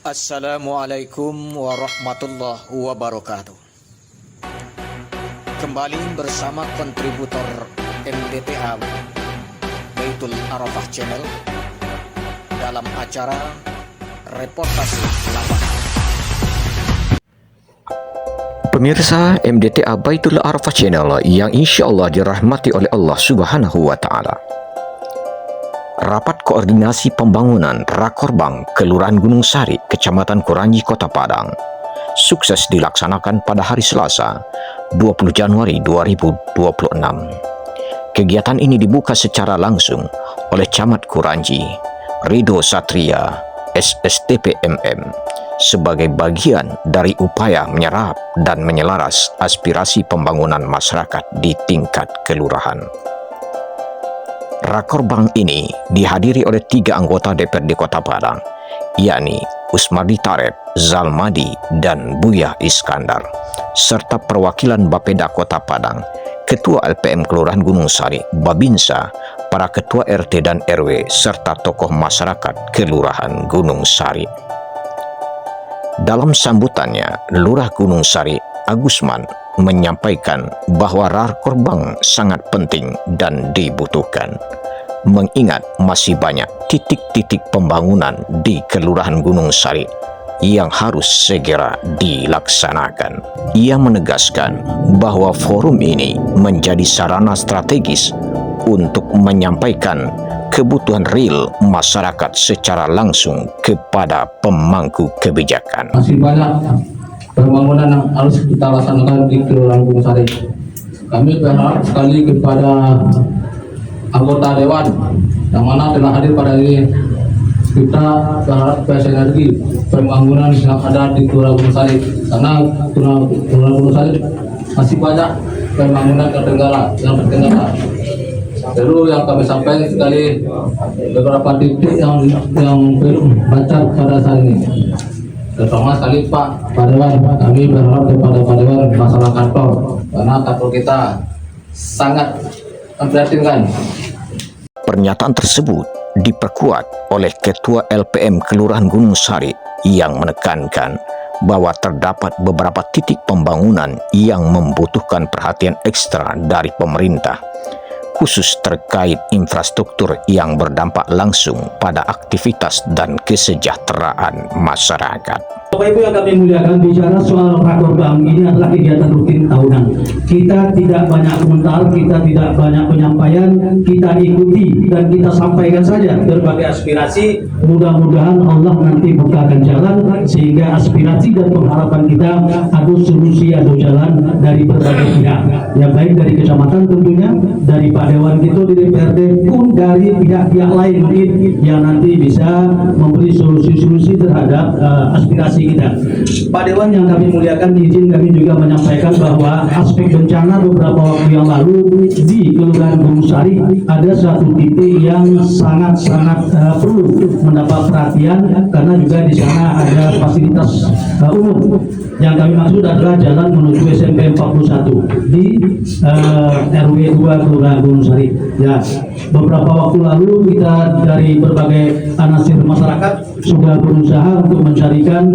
Assalamualaikum warahmatullahi wabarakatuh. Kembali bersama kontributor MDTA Baitul Arafah Channel dalam acara Reportase Lapangan. Pemirsa MDTA Baitul Arafah Channel yang insya Allah dirahmati oleh Allah Subhanahu wa Ta'ala. Rapat Koordinasi Pembangunan Rakorbang Kelurahan Gunung Sari, Kecamatan Kuranji, Kota Padang, sukses dilaksanakan pada hari Selasa, 20 Januari 2026. Kegiatan ini dibuka secara langsung oleh Camat Kuranji, Ridho Satria, SSTP MM, sebagai bagian dari upaya menyerap dan menyelaras aspirasi pembangunan masyarakat di tingkat kelurahan. Rakorbang ini dihadiri oleh 3 anggota DPRD Kota Padang, yakni Usmardi Tareb, Zalmadi, dan Buya Iskandar, serta perwakilan Bapeda Kota Padang, Ketua LPM Kelurahan Gunung Sari, Babinsa, para Ketua RT dan RW, serta tokoh masyarakat Kelurahan Gunung Sari. Dalam sambutannya, Lurah Gunung Sari, Agusman, menyampaikan bahwa Rakorbang sangat penting dan dibutuhkan, mengingat masih banyak titik-titik pembangunan di Kelurahan Gunung Sari yang harus segera dilaksanakan. Ia menegaskan bahwa forum ini menjadi sarana strategis untuk menyampaikan kebutuhan real masyarakat secara langsung kepada pemangku kebijakan. Masih banyak pembangunan yang harus kita laksanakan di Kelurahan Gunung Sari. Kami berharap sekali kepada anggota dewan yang mana telah hadir pada ini. Kita berharap bersinergi pembangunan yang ada di Kelurahan Gunung Sari, karena Kelurahan Gunung Sari masih banyak pembangunan yang terkendala. Perlu yang kami sampaikan sekali beberapa titik yang belum baca pada saat ini. Terutama sekali Pak Dewan, kami berharap kepada Pak Dewan masalah kantor, karena kantor kita sangat memprihatinkan. Pernyataan tersebut diperkuat oleh Ketua LPM Kelurahan Gunung Sari yang menekankan bahwa terdapat beberapa titik pembangunan yang membutuhkan perhatian ekstra dari pemerintah, khusus terkait infrastruktur yang berdampak langsung pada aktivitas dan kesejahteraan masyarakat. Bapak Ibu yang kami muliakan, bicara soal Rakorbang ini adalah kegiatan rutin tahunan. Kita tidak banyak komentar, kita tidak banyak penyampaian, kita ikuti dan kita sampaikan saja berbagai aspirasi. Mudah-mudahan Allah nanti bukakan jalan sehingga aspirasi dan pengharapan kita ada solusi, ada jalan dari berbagai pihak. Yang baik dari kecamatan tentunya, dari Pak Dewan kita di DPRD, pun dari pihak-pihak lain mungkin yang nanti bisa memberi solusi-solusi terhadap aspirasi kita. Pak Dewan yang kami muliakan, izin kami juga menyampaikan bahwa aspek bencana beberapa waktu yang lalu di Kelurahan Gunung Sari ada satu titik yang sangat-sangat perlu mendapat perhatian, karena juga di sana ada fasilitas umum. Yang kami maksud adalah jalan menuju SMP 41 di RW 2 Kelurahan Gunung Sari. Ya, beberapa waktu lalu kita dari berbagai anasir masyarakat sudah berusaha untuk mencarikan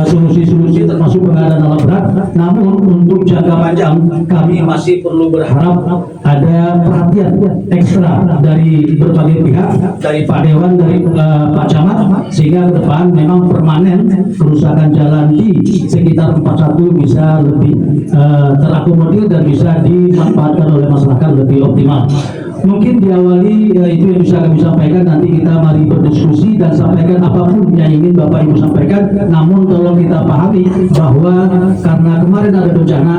solusi-solusi termasuk pengadaan alat berat. Namun untuk jangka panjang kami masih perlu berharap ada perhatian ekstra dari berbagai pihak, dari Pak Dewan, dari Pak Camat, sehingga ke depan memang permanen kerusakan jalan di sekitar 41 bisa lebih terakomodir dan bisa dimanfaatkan oleh masyarakat lebih optimal. Mungkin diawali itu yang bisa kami sampaikan. Nanti kita mari berdiskusi dan sampaikan apapun yang ingin Bapak Ibu sampaikan. Namun tolong kita pahami bahwa karena kemarin ada bencana.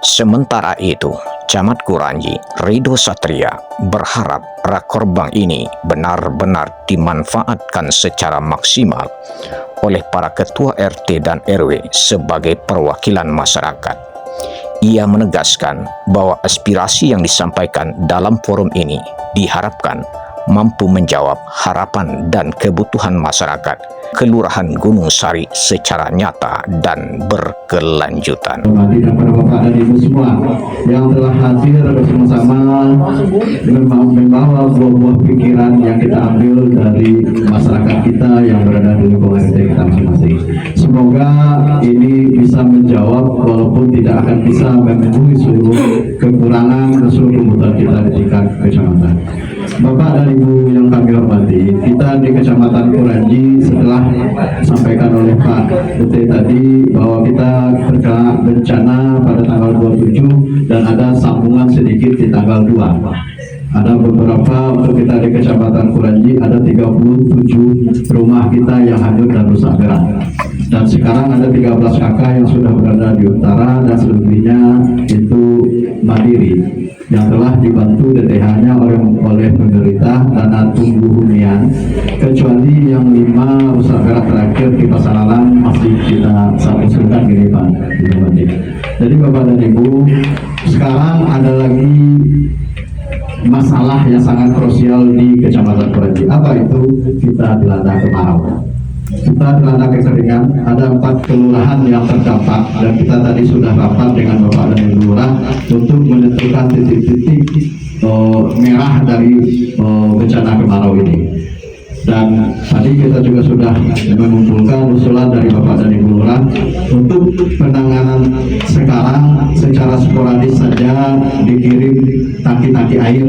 Sementara itu, Camat Kuranji, Ridho Satria, berharap Rakorbang ini benar-benar dimanfaatkan secara maksimal oleh para Ketua RT dan RW sebagai perwakilan masyarakat. Ia menegaskan bahwa aspirasi yang disampaikan dalam forum ini diharapkan mampu menjawab harapan dan kebutuhan masyarakat Kelurahan Gunung Sari secara nyata dan berkelanjutan. Hormati kepada Bapak dan Ibu semua yang telah hadir bersama-sama membawa buah-buah pikiran yang kita ambil dari masyarakat kita yang berada di lingkungan kita masing-masing. Semoga ini bisa menjawab walaupun tidak akan bisa memenuhi seluruh kekurangan dan seluruh kebutuhan kita di tingkat kecamatan. Bapak dan Ibu yang kami hormati, kita di Kecamatan Kuranji setelah sampaikan oleh Pak Bute tadi bahwa kita terkena bencana pada tanggal 27 dan ada sambungan sedikit di tanggal 2. Ada beberapa untuk kita di Kecamatan Kuranji, ada 37 rumah kita yang hanyut dan rusak berat. Dan sekarang ada 13 kakak yang sudah berada di utara dan selebihnya itu mandiri yang telah dibantu DTH-nya oleh pemerintah dana tunggu hunian, kecuali yang 5 rusak berat terakhir di Pasaralan masih kita usulkan gini Pak. Jadi Bapak dan Ibu, sekarang ada lagi masalah yang sangat krusial di Kecamatan Kuranji. Apa itu? Kita dilanda kemarau. Kita dilanda kekeringan. Ada 4 kelurahan yang terdampak dan kita tadi sudah rapat dengan Bapak dan Ibu Lurah untuk menentukan titik-titik merah dari bencana kemarau ini. Dan tadi kita juga sudah mengumpulkan usulan dari Bapak dan Ibu Lurah untuk penanganan sekarang secara sporadis saja dikirim tangki-tangki air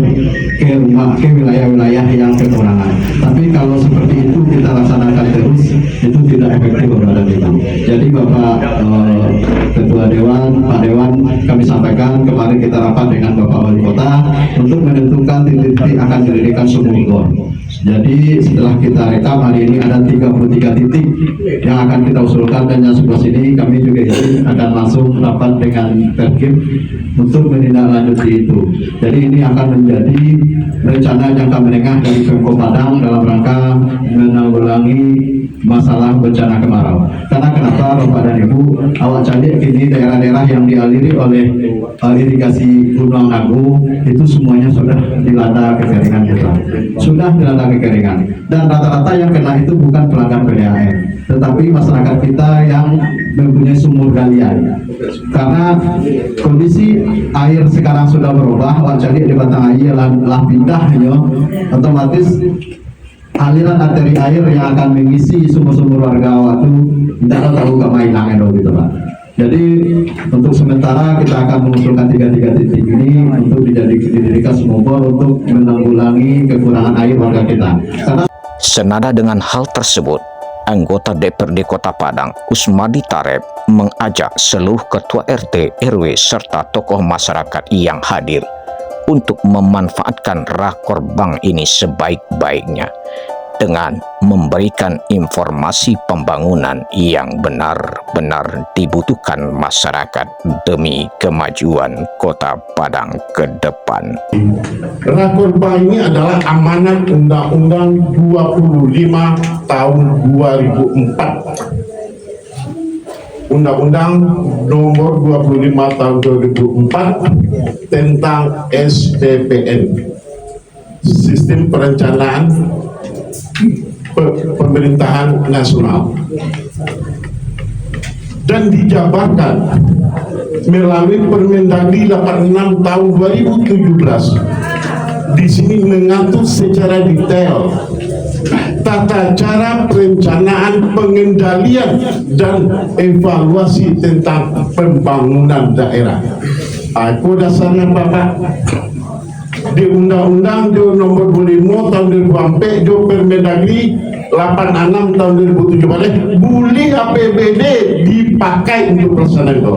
ke wilayah-wilayah yang kekurangan. Tapi kalau seperti itu kita laksanakan terus, itu tidak efektif Bapak dan Ibu. Jadi Bapak Ketua Dewan, Pak Dewan, kami sampaikan kemarin kita rapat dengan Bapak Wali Kota untuk menentukan titik-titik akan didirikan sumur bor. Jadi setelah kita rekam hari ini ada 33 titik yang akan kita usulkan, dan yang sebelah sini kami juga izin akan langsung rapat dengan Perkim untuk menindaklanjuti itu. Jadi ini akan menjadi rencana jangka menengah dari Pemkot Padang dalam rangka menanggulangi masalah bencana kemarau. Karena kenapa Bapak dan Ibu, awak cadik kini daerah-daerah yang dialiri oleh irigasi Gunung Agung itu semuanya sudah dilanda kekeringan kita. Sudah dilanda kekeringan, dan rata-rata yang kena itu bukan pelanggan PDAM, tetapi masyarakat kita yang mempunyai sumur galian. Karena kondisi air sekarang sudah berubah, jadi di batang air lah pindah ya, otomatis aliran arteri air yang akan mengisi sumur-sumur warga waktu tidak tahu ke mainan gitu Pak. Jadi untuk sementara kita akan mengusulkan 33 titik ini untuk dijadikan sumur untuk menanggulangi kekurangan air warga kita. Karena senada dengan hal tersebut, anggota DPRD Kota Padang Usmadi Tareb mengajak seluruh ketua RT, RW serta tokoh masyarakat yang hadir untuk memanfaatkan rakorbank ini sebaik-baiknya dengan memberikan informasi pembangunan yang benar-benar dibutuhkan masyarakat demi kemajuan Kota Padang ke depan. Rakorbank ini adalah amanat Undang-Undang 25 tahun 2004. Undang-Undang nomor 25 tahun 2004 tentang SPPN, Sistem Perencanaan Pemerintahan Nasional, dan dijabarkan melalui Permendagri 86 tahun 2017. Di sini mengatur secara detail tata cara perencanaan, pengendalian, dan evaluasi tentang pembangunan daerah. Apa dasarnya Bapak? Di Undang-Undang nomor 25 tahun 2004, di Permendagri 86 tahun 2017, boleh APBD dipakai untuk pelaksanaan itu.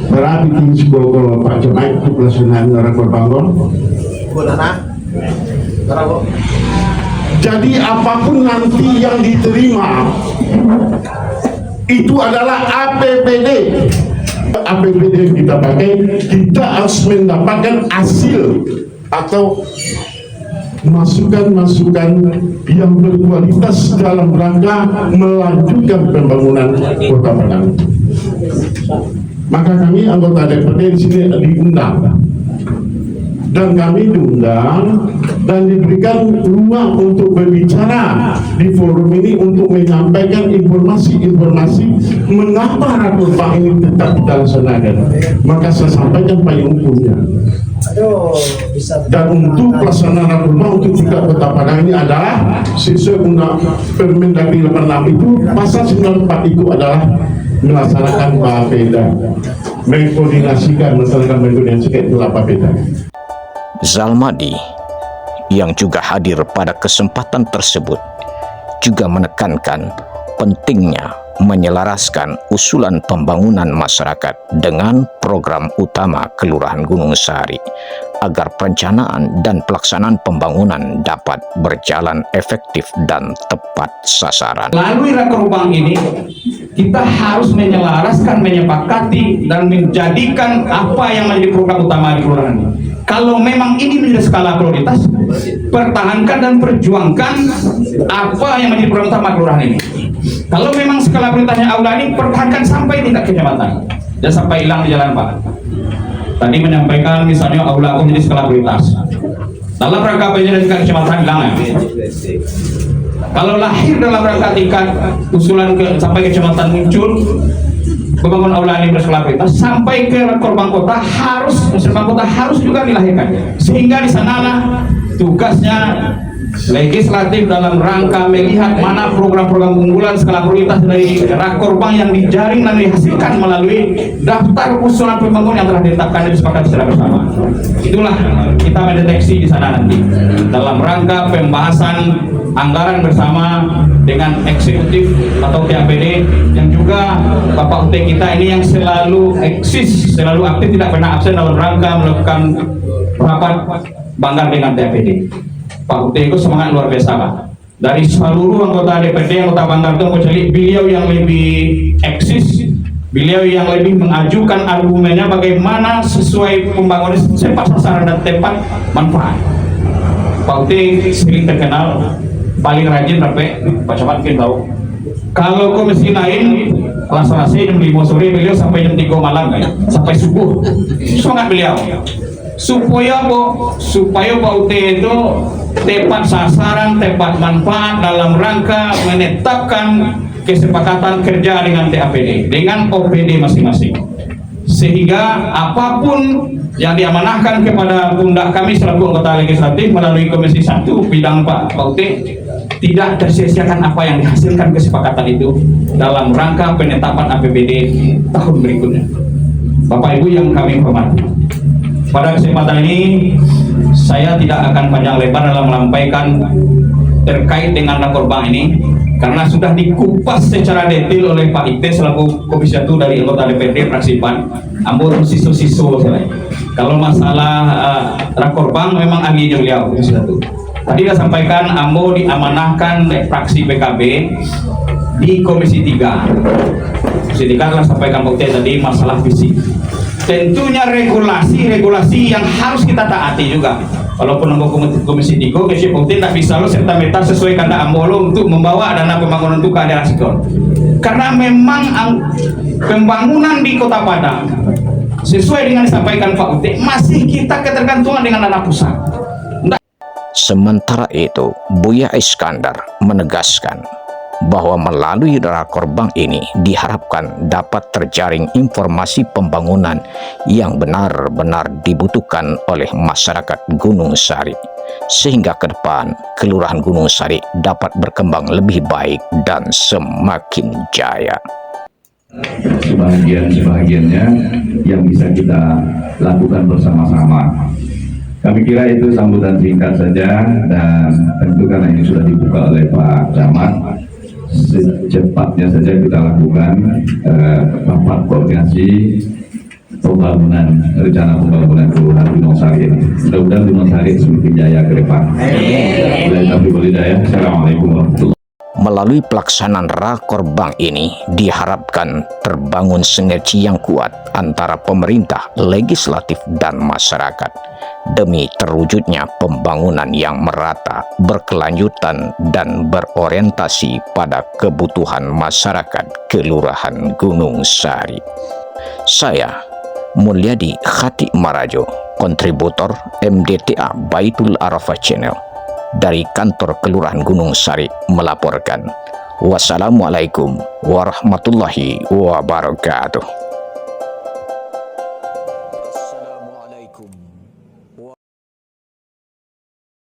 Berarti tinggi sebuah Pak Jemaat untuk pelaksanaan rakorbank. Jadi apapun nanti yang diterima itu adalah APBD. APBD yang kita pakai, kita harus mendapatkan hasil atau masukan-masukan yang berkualitas dalam rangka melanjutkan pembangunan Kota Padang. Maka kami anggota DPRD di sini diundang, dan kami diundang dan diberikan ruang untuk berbicara di forum ini untuk menyampaikan informasi-informasi mengapa Rakorbang ini tetap kita laksanakan. Maka saya sampaikan payung hukumnya. Dan untuk pelaksanaan Rakorbang untuk tingkat Kota Padang ini adalah sesuai undang Permendagri 86 itu pasal 94 itu adalah melaksanakan Bapeda, mengkoordinasikan itulah Bapeda. Zalmadi yang juga hadir pada kesempatan tersebut juga menekankan pentingnya menyelaraskan usulan pembangunan masyarakat dengan program utama Kelurahan Gunung Sari agar perencanaan dan pelaksanaan pembangunan dapat berjalan efektif dan tepat sasaran. Melalui Rakorbang ini kita harus menyelaraskan, menyepakati dan menjadikan apa yang menjadi program utama di kelurahan ini. Kalau memang ini menjadi skala prioritas, pertahankan dan perjuangkan apa yang menjadi program utama kelurahan ini. Kalau memang skala prioritasnya aula ini, pertahankan sampai tingkat kecamatan dan sampai hilang di jalan Pak. Tadi menyampaikan misalnya aula aku menjadi skala prioritas. Dalam rangka penjagaan tingkat kecamatan hilang ya. Kalau lahir dalam rangka tingkat usulan sampai kecamatan muncul pembangunan aula ini berskala prioritas sampai ke Rakorbang kota harus juga dilahirkan, sehingga di sanalah tugasnya legislatif dalam rangka melihat mana program-program unggulan skala prioritas dari Rakorbang yang dijaring dan dihasilkan melalui daftar usulan pembangunan yang telah ditetapkan dan disepakati secara bersama. Itulah kita mendeteksi di sana nanti dalam rangka pembahasan anggaran bersama dengan eksekutif atau TAPD yang juga Bapak UT kita ini yang selalu eksis, selalu aktif, tidak pernah absen dalam rangka melakukan rapat banggar dengan TAPD. Pak UT itu semangat luar biasa Pak. Dari seluruh anggota DPD, anggota banggar itu kecuali beliau yang lebih eksis, beliau yang lebih mengajukan argumennya bagaimana sesuai pembangunan tepat sasaran dan tepat manfaat. Pak UT sering terkenal paling rajin sampai Pak Camat mungkin tahu. Kalau komisi lain kelas jam 5 sore, beliau sampai jam 3 malam kan, sampai subuh. Semangat beliau. Supaya Pak UT itu tepat sasaran, tepat manfaat dalam rangka menetapkan kesepakatan kerja dengan TAPD, dengan OPD masing-masing. Sehingga apapun yang diamanahkan kepada pundak kami selaku anggota legislatif melalui Komisi 1 bidang Pak UT tidak tersia-siakan apa yang dihasilkan kesepakatan itu dalam rangka penetapan APBD tahun berikutnya. Bapak Ibu yang kami hormati, pada kesempatan ini saya tidak akan panjang lebar dalam menyampaikan terkait dengan Rakorbang ini karena sudah dikupas secara detail oleh Pak Ite selaku Komisi 1 dari anggota DPD fraksi PAN. Ampun siso-siso kalau masalah Rakorbang memang ahlinya beliau Komisi 1. Tadi saya sampaikan Ambo diamanahkan fraksi PKB di Komisi 3. Komisi 3 telah sampaikan bukti tadi masalah visi. Tentunya regulasi yang harus kita taati juga. Walaupun Ambo Komisi 3, Komisi bukti tidak bisa lo serta-merta sesuai kanda Ambo lo untuk membawa dana pembangunan itu ke daerah Sikon. Karena memang pembangunan di Kota Padang sesuai dengan disampaikan Pak Uti masih kita ketergantungan dengan dana pusat. Sementara itu, Buya Iskandar menegaskan bahwa melalui Rakorbang ini diharapkan dapat terjaring informasi pembangunan yang benar-benar dibutuhkan oleh masyarakat Gunung Sari, sehingga ke depan Kelurahan Gunung Sari dapat berkembang lebih baik dan semakin jaya. Sebahagiannya yang bisa kita lakukan bersama-sama. Kami kira itu sambutan singkat saja, dan tentu karena ini sudah dibuka oleh Pak Camat, secepatnya saja kita lakukan rapat koordinasi pembangunan, rencana pembangunan Kelurahan Gunung Sari. Mudah-mudahan Gunung Sari semakin jaya ke depan. Assalamualaikum warahmatullahi wabarakatuh. Melalui pelaksanaan Rakorbang ini diharapkan terbangun sinergi yang kuat antara pemerintah, legislatif, dan masyarakat demi terwujudnya pembangunan yang merata, berkelanjutan, dan berorientasi pada kebutuhan masyarakat Kelurahan Gunung Sari. Saya, Mulyadi Khati Marajo, Kontributor MDTA Baitul Arafah Channel dari kantor Kelurahan Gunung Sari melaporkan. Wassalamualaikum warahmatullahi wabarakatuh.